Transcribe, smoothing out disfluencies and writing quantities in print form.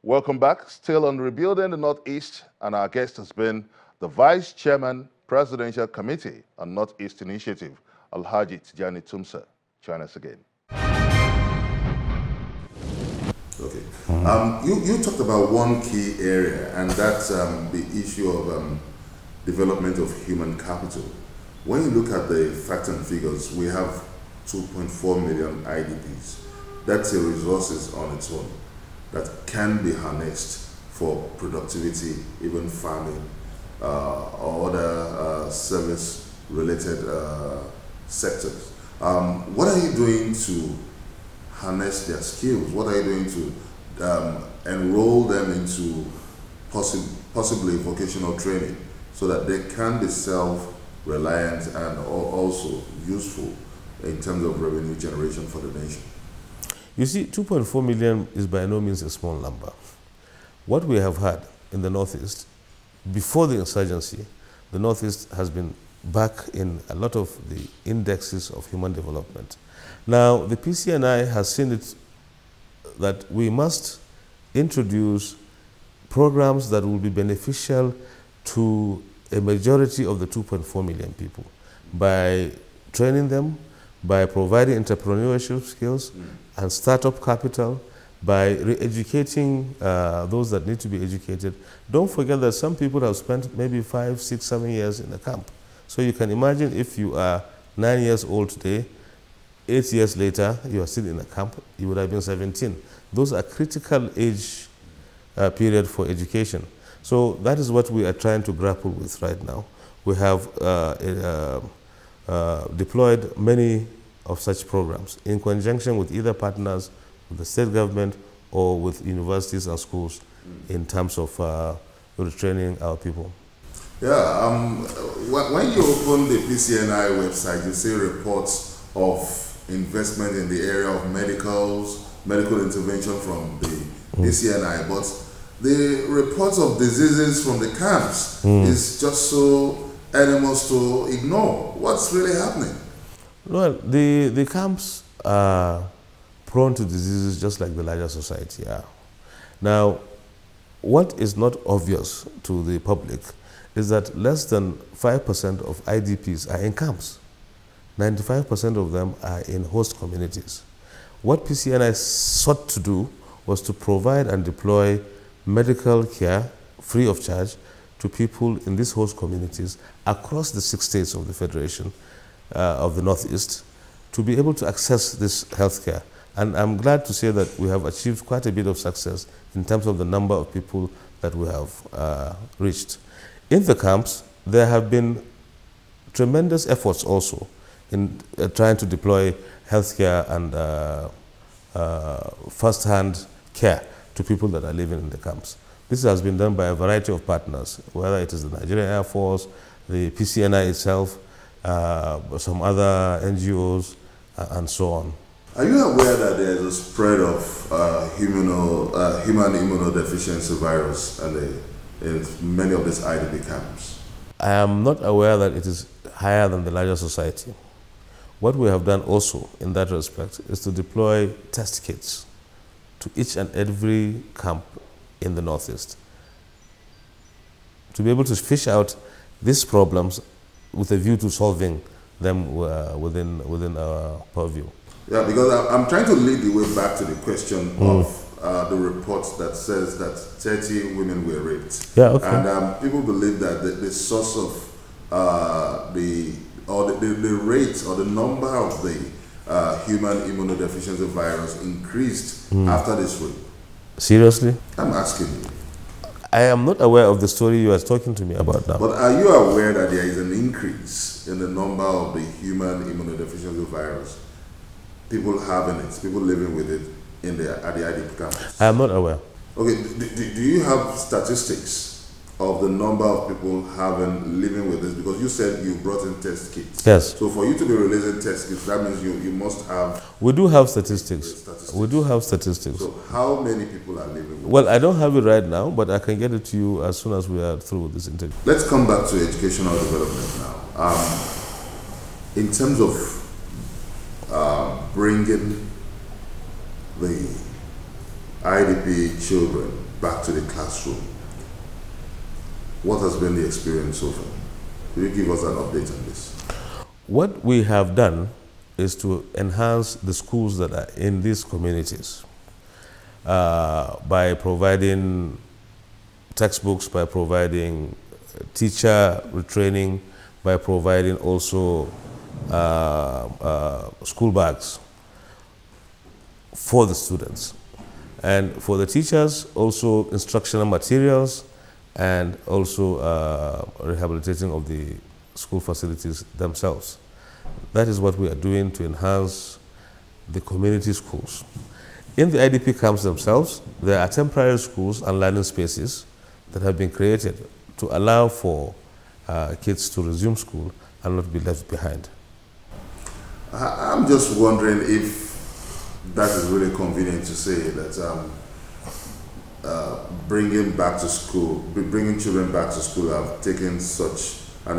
Welcome back. Still on Rebuilding the Northeast, and our guest has been the Vice Chairman, Presidential Committee on Northeast Initiative, Alhaji Tijani Tumsah. Join us again. Okay. You talked about one key area, and that's the issue of development of human capital. When you look at the facts and figures, we have 2.4 million IDPs. That's a resources on its own that can be harnessed for productivity, even farming, or other service-related sectors. What are you doing to harness their skills? What are you doing to enroll them into possibly vocational training so that they can be self-reliant and also useful in terms of revenue generation for the nation? You see, 2.4 million is by no means a small number. What we have had in the Northeast, before the insurgency, the Northeast has been back in a lot of the indexes of human development. Now, the PCNI has seen it that we must introduce programs that will be beneficial to a majority of the 2.4 million people by training them, by providing entrepreneurship skills and startup capital, by re-educating those that need to be educated. Don't forget that some people have spent maybe 5, 6, 7 years in a camp. So you can imagine if you are 9 years old today, 8 years later, you are still in a camp, you would have been 17. Those are critical age period for education. So that is what we are trying to grapple with right now. We have deployed many of such programs in conjunction with either partners, with the state government, or with universities and schools in terms of retraining our people. Yeah, when you open the PCNI website, you see reports of investment in the area of medical intervention from the PCNI, but the reports of diseases from the camps is just so enormous to ignore. What's really happening? Well, the camps are prone to diseases just like the larger society are. Now, what is not obvious to the public is that less than 5% of IDPs are in camps. 95% of them are in host communities. What PCNI sought to do was to provide and deploy medical care free of charge to people in these host communities across the 6 states of the Federation of the Northeast to be able to access this health care. And I'm glad to say that we have achieved quite a bit of success in terms of the number of people that we have reached. In the camps, there have been tremendous efforts also in trying to deploy healthcare and first-hand care to people that are living in the camps. This has been done by a variety of partners, whether it is the Nigerian Air Force, the PCNI itself, some other NGOs, and so on. Are you aware that there is a spread of human immunodeficiency virus in many of these IDP camps? I am not aware that it is higher than the larger society. What we have done also in that respect is to deploy test kits to each and every camp in the Northeast to be able to fish out these problems with a view to solving them within our purview. Yeah, because I'm trying to lead the way back to the question of the report that says that 30 women were raped. Yeah, okay. And people believe that the source of the rate or the number of the human immunodeficiency virus increased after this rape. Seriously? I'm asking you. I am not aware of the story you are talking to me about now. But are you aware that there is an increase in the number of the human immunodeficiency virus? People having it, people living with it at the IDP camps? I am not aware. Okay, do you have statistics of the number of people living with this? Because you said you brought in test kits. Yes. So for you to be releasing test kits, that means you must have... We do have statistics. We do have statistics. So how many people are living with Well, I don't have it right now, but I can get it to you as soon as we are through this interview. Let's come back to educational development now. In terms of bringing the IDP children back to the classroom. What has been the experience so far? Will you give us an update on this? What we have done is to enhance the schools that are in these communities by providing textbooks, by providing teacher retraining, by providing also school bags for the students. And for the teachers, also instructional materials and also rehabilitating of the school facilities themselves. That is what we are doing to enhance the community schools. In the IDP camps themselves, there are temporary schools and learning spaces that have been created to allow for kids to resume school and not be left behind. I'm just wondering if that is really convenient to say that bringing children back to school have taken such an